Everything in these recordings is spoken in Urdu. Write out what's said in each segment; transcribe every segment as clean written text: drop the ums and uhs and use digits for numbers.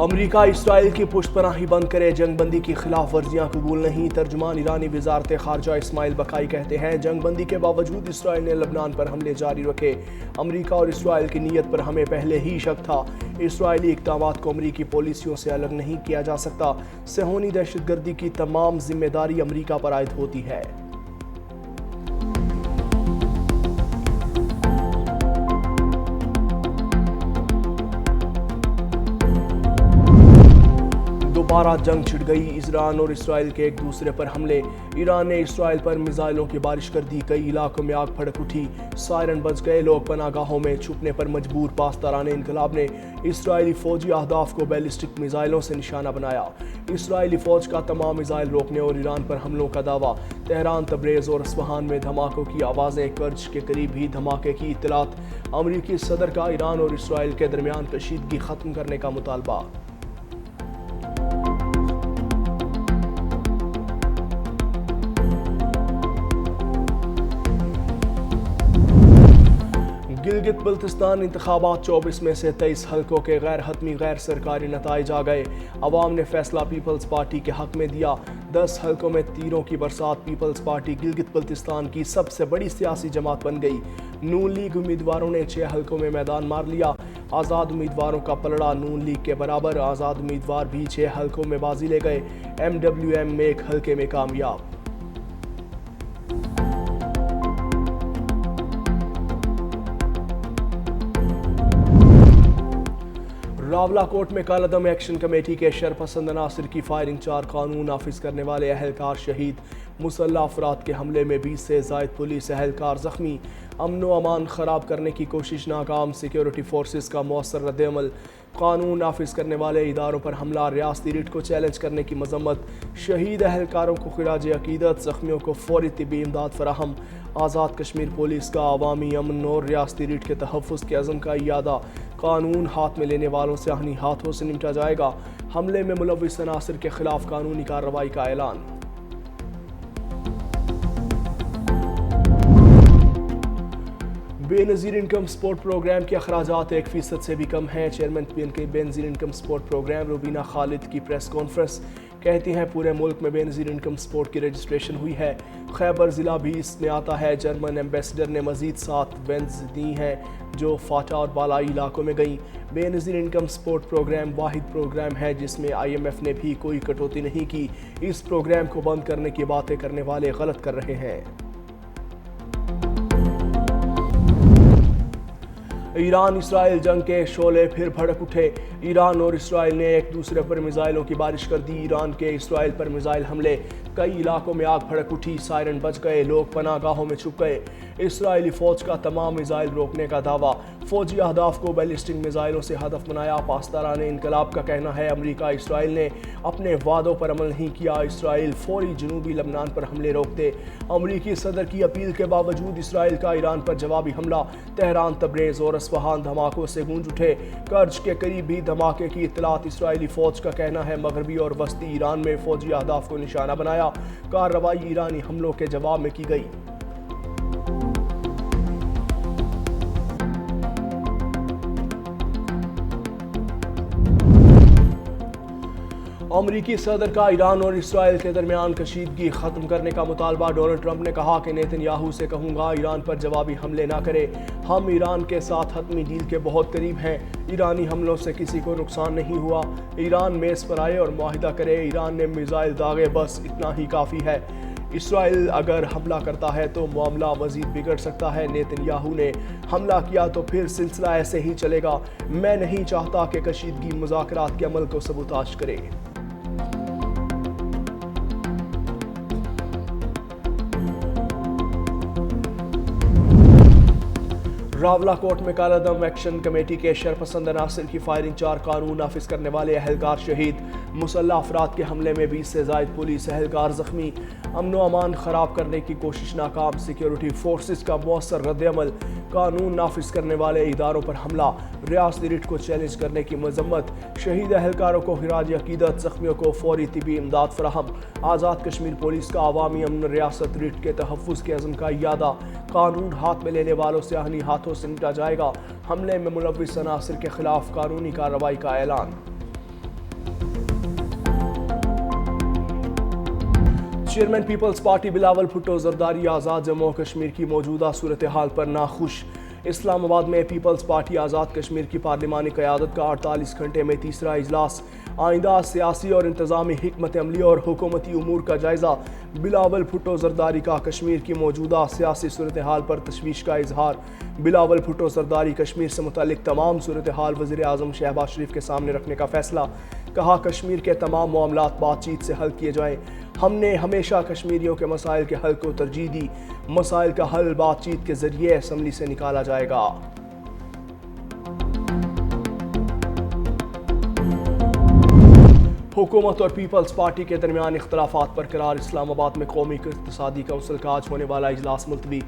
امریکہ اسرائیل کی پشت پناہی بند کرے، جنگ بندی کی خلاف ورزیاں قبول نہیں۔ ترجمان ایرانی وزارت خارجہ اسماعیل بقائی کہتے ہیں جنگ بندی کے باوجود اسرائیل نے لبنان پر حملے جاری رکھے۔ امریکہ اور اسرائیل کی نیت پر ہمیں پہلے ہی شک تھا۔ اسرائیلی اقدامات کو امریکی پالیسیوں سے الگ نہیں کیا جا سکتا۔ صہیونی دہشت گردی کی تمام ذمہ داری امریکہ پر عائد ہوتی ہے۔ دوبارہ جنگ چھڑ گئی، ایران اور اسرائیل کے ایک دوسرے پر حملے۔ ایران نے اسرائیل پر میزائلوں کی بارش کر دی، کئی علاقوں میں آگ بھڑک اٹھی، سائرن بج گئے، لوگ پناہ گاہوں میں چھپنے پر مجبور۔ پاسداران انقلاب نے اسرائیلی فوجی اہداف کو بیلسٹک میزائلوں سے نشانہ بنایا۔ اسرائیلی فوج کا تمام میزائل روکنے اور ایران پر حملوں کا دعویٰ۔ تہران، تبریز اور اصفہان میں دھماکوں کی آوازیں، کرج کے قریب بھی دھماکے کی اطلاعات۔ امریکی صدر کا ایران اور اسرائیل کے درمیان کشیدگی ختم کرنے کا مطالبہ۔ گلگت بلتستان انتخابات 24 میں سے 23 حلقوں کے غیر حتمی غیر سرکاری نتائج آ گئے۔ عوام نے فیصلہ پیپلز پارٹی کے حق میں دیا۔ 10 حلقوں میں تیروں کی برسات۔ پیپلز پارٹی گلگت بلتستان کی سب سے بڑی سیاسی جماعت بن گئی۔ نون لیگ امیدواروں نے 6 حلقوں میں میدان مار لیا۔ آزاد امیدواروں کا پلڑا نون لیگ کے برابر، آزاد امیدوار بھی 6 حلقوں میں بازی لے گئے۔ MWM 1 حلقے میں کامیاب۔ راولاکوٹ میں کالعدم ایکشن کمیٹی کے شرپسند عناصر کی فائرنگ، 4 قانون نافذ کرنے والے اہلکار شہید۔ مسلح افراد کے حملے میں 20 سے زائد پولیس اہلکار زخمی۔ امن و امان خراب کرنے کی کوشش ناکام، سیکیورٹی فورسز کا مؤثر رد عمل۔ قانون نافذ کرنے والے اداروں پر حملہ، ریاستی ریٹ کو چیلنج کرنے کی مذمت۔ شہید اہلکاروں کو خراج عقیدت، زخمیوں کو فوری طبی امداد فراہم۔ آزاد کشمیر پولیس کا عوامی امن اور ریاستی ریٹ کے تحفظ کے عزم کا اعادہ۔ قانون ہاتھ میں لینے والوں سے آہنی ہاتھوں سے نمٹا جائے گا۔ حملے میں ملوث عناصر کے خلاف قانونی کارروائی کا اعلان۔ بے نظیر انکم سپورٹ پروگرام کے اخراجات 1% سے بھی کم ہیں۔ چیئرمین بے نظیر انکم سپورٹ پروگرام روبینہ خالد کی پریس کانفرنس۔ کہتی ہیں پورے ملک میں بے نظیر انکم سپورٹ کی رجسٹریشن ہوئی ہے، خیبر ضلع بھی اس میں آتا ہے۔ جرمن ایمبیسڈر نے مزید 7 وینز دی ہیں جو فاٹا اور بالائی علاقوں میں گئیں۔ بے نظیر انکم سپورٹ پروگرام واحد پروگرام ہے جس میں IMF نے بھی کوئی کٹوتی نہیں کی۔ اس پروگرام کو بند کرنے کی باتیں کرنے والے غلط کر رہے ہیں۔ ایران اسرائیل جنگ کے شعلے پھر بھڑک اٹھے۔ ایران اور اسرائیل نے ایک دوسرے پر میزائلوں کی بارش کر دی۔ ایران کے اسرائیل پر میزائل حملے، کئی علاقوں میں آگ بھڑک اٹھی، سائرن بج گئے، لوگ پناہ گاہوں میں چھپ گئے۔ اسرائیلی فوج کا تمام میزائل روکنے کا دعویٰ، فوجی اہداف کو بیلسٹک میزائلوں سے ہدف بنایا۔ پاسداران انقلاب کا کہنا ہے امریکہ اسرائیل نے اپنے وعدوں پر عمل نہیں کیا، اسرائیل فوری جنوبی لبنان پر حملے روک دے۔ امریکی صدر کی اپیل کے باوجود اسرائیل کا ایران پر جوابی حملہ، تہران، تبریز اور اصفہان دھماکوں سے گونج اٹھے، کرج کے قریب بھی دھماکے کی اطلاعات۔ اسرائیلی فوج کا کہنا ہے مغربی اور وسطی ایران میں فوجی اہداف کو نشانہ بنایا، کارروائی ایرانی حملوں کے جواب میں کی گئی۔ امریکی صدر کا ایران اور اسرائیل کے درمیان کشیدگی ختم کرنے کا مطالبہ۔ ڈونلڈ ٹرمپ نے کہا کہ نیتن یاہو سے کہوں گا ایران پر جوابی حملے نہ کرے، ہم ایران کے ساتھ حتمی ڈیل کے بہت قریب ہیں، ایرانی حملوں سے کسی کو نقصان نہیں ہوا، ایران میز پر آئے اور معاہدہ کرے، ایران نے میزائل داغے، بس اتنا ہی کافی ہے، اسرائیل اگر حملہ کرتا ہے تو معاملہ مزید بگڑ سکتا ہے، نیتن یاہو نے حملہ کیا تو پھر سلسلہ ایسے ہی چلے گا، میں نہیں چاہتا کہ کشیدگی مذاکرات کے عمل کو سبوتاژ کرے۔ راولاکوٹ میں کالعدم ایکشن کمیٹی کے شرپسند عناصر کی فائرنگ، 4 قانون نافذ کرنے والے اہلکار شہید۔ مسلح افراد کے حملے میں 20 سے زائد پولیس اہلکار زخمی۔ امن و امان خراب کرنے کی کوشش ناکام، سیکیورٹی فورسز کا مؤثر رد عمل۔ قانون نافذ کرنے والے اداروں پر حملہ، ریاستی ریٹ کو چیلنج کرنے کی مذمت۔ شہید اہلکاروں کو خراج عقیدت، زخمیوں کو فوری طبی امداد فراہم۔ آزاد کشمیر پولیس کا عوامی امن ریاست ریٹ کے تحفظ کے عزم کا اعادہ۔ قانون ہاتھ میں لینے والوں سے آہنی ہاتھوں سے نمٹا جائے گا۔ حملے میں ملوث عناصر کے خلاف قانونی کارروائی کا اعلان۔ چیئرمین پیپلز پارٹی بلاول بھٹو زرداری آزاد جموں کشمیر کی موجودہ صورتحال پر ناخوش۔ اسلام آباد میں پیپلز پارٹی آزاد کشمیر کی پارلیمانی قیادت کا 48 گھنٹے میں تیسرا اجلاس۔ آئندہ سیاسی اور انتظامی حکمت عملی اور حکومتی امور کا جائزہ۔ بلاول بھٹو زرداری کا کشمیر کی موجودہ سیاسی صورتحال پر تشویش کا اظہار۔ بلاول بھٹو زرداری کشمیر سے متعلق تمام صورتحال وزیر اعظم شہباز شریف کے سامنے رکھنے کا فیصلہ۔ کہا کشمیر کے تمام معاملات بات چیت سے حل کیے جائیں۔ ہم نے ہمیشہ کشمیریوں کے مسائل کے حل کو ترجیح دی۔ مسائل کا حل بات چیت کے ذریعے اسمبلی سے نکالا جائے گا۔ حکومت اور پیپلز پارٹی کے درمیان اختلافات برقرار۔ اسلام آباد میں قومی اقتصادی کونسل کا آج ہونے والا اجلاس ملتوی۔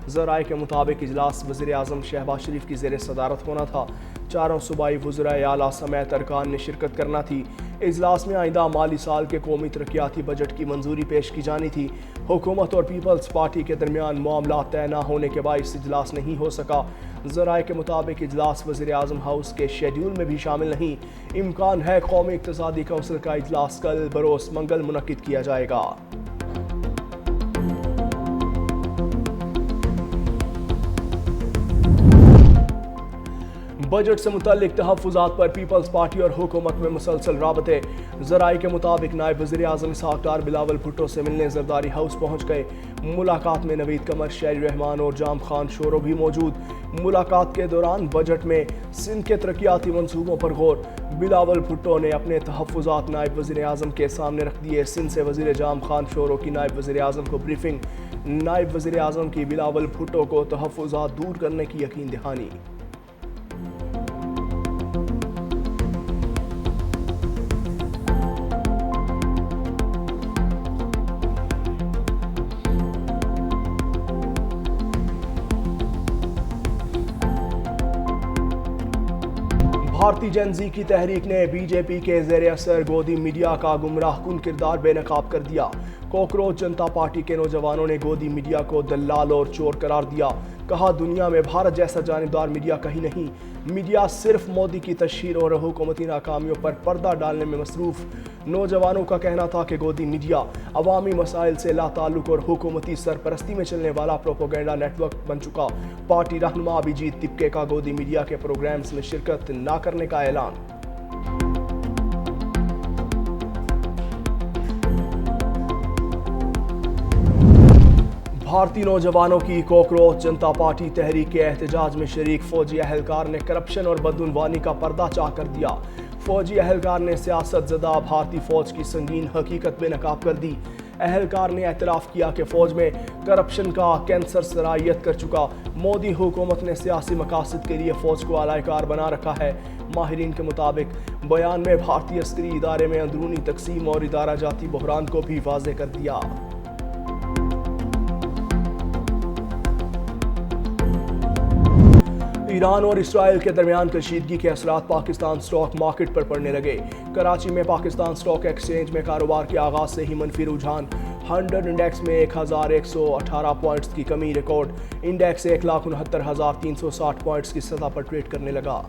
ذرائع کے مطابق اجلاس وزیر اعظم شہباز شریف کی زیر صدارت ہونا تھا۔ چاروں صوبائی وزرائے اعلیٰ سمیت ارکان نے شرکت کرنا تھی۔ اجلاس میں آئندہ مالی سال کے قومی ترقیاتی بجٹ کی منظوری پیش کی جانی تھی۔ حکومت اور پیپلز پارٹی کے درمیان معاملات طے نہ ہونے کے باعث اجلاس نہیں ہو سکا۔ ذرائع کے مطابق اجلاس وزیر اعظم ہاؤس کے شیڈیول میں بھی شامل نہیں۔ امکان ہے قومی اقتصادی کونسل کا اجلاس کل بروز منگل منعقد کیا جائے گا۔ بجٹ سے متعلق تحفظات پر پیپلز پارٹی اور حکومت میں مسلسل رابطے۔ ذرائع کے مطابق نائب وزیر اعظم اسحاق ڈار بلاول بھٹو سے ملنے زرداری ہاؤس پہنچ گئے۔ ملاقات میں نوید قمر، شہری رحمان اور جام خان شورو بھی موجود۔ ملاقات کے دوران بجٹ میں سندھ کے ترقیاتی منصوبوں پر غور۔ بلاول بھٹو نے اپنے تحفظات نائب وزیر اعظم کے سامنے رکھ دیے۔ سندھ سے وزیر جام خان شورو کی نائب وزیر اعظم کو بریفنگ۔ نائب وزیر اعظم کی بلاول بھٹو کو تحفظات دور کرنے کی یقین دہانی۔ بھارتی جن زی کی تحریک نے بی جے پی کے زیر اثر گودی میڈیا کا گمراہ کن کردار بے نقاب کر دیا۔ کوکروچ جنتا پارٹی کے نوجوانوں نے گودی میڈیا کو دلال اور چور قرار دیا۔ کہا دنیا میں بھارت جیسا جانبدار میڈیا کہیں نہیں۔ میڈیا صرف مودی کی تشہیر اور حکومتی ناکامیوں پر پردہ ڈالنے میں مصروف۔ نوجوانوں کا کہنا تھا کہ گودی میڈیا عوامی مسائل سے لا تعلق اور حکومتی سرپرستی میں چلنے والا پروپیگنڈا نیٹ ورک بن چکا۔ پارٹی رہنما ابھیجیت تپکے کا گودی میڈیا کے پروگرامز میں شرکت نہ کرنے کا اعلان۔ بھارتی نوجوانوں کی کوکروچ جنتا پارٹی تحریک کے احتجاج میں شریک فوجی اہلکار نے کرپشن اور بدعنوانی کا پردہ چاک کر دیا۔ فوجی اہلکار نے سیاست زدہ بھارتی فوج کی سنگین حقیقت بے نقاب کر دی۔ اہلکار نے اعتراف کیا کہ فوج میں کرپشن کا کینسر سرایت کر چکا۔ مودی حکومت نے سیاسی مقاصد کے لیے فوج کو اعلی کار بنا رکھا ہے۔ ماہرین کے مطابق بیان میں بھارتی عسکری ادارے میں اندرونی تقسیم اور ادارہ جاتی بحران کو بھی واضح کر دیا۔ ایران اور اسرائیل کے درمیان کشیدگی کے اثرات پاکستان سٹاک مارکیٹ پر پڑنے لگے۔ کراچی میں پاکستان سٹاک ایکسچینج میں کاروبار کے آغاز سے ہی منفی رجحان۔ 100 انڈیکس میں 1118 پوائنٹس کی کمی ریکارڈ۔ انڈیکس 1,69,360 پوائنٹس کی سطح پر ٹریڈ کرنے لگا۔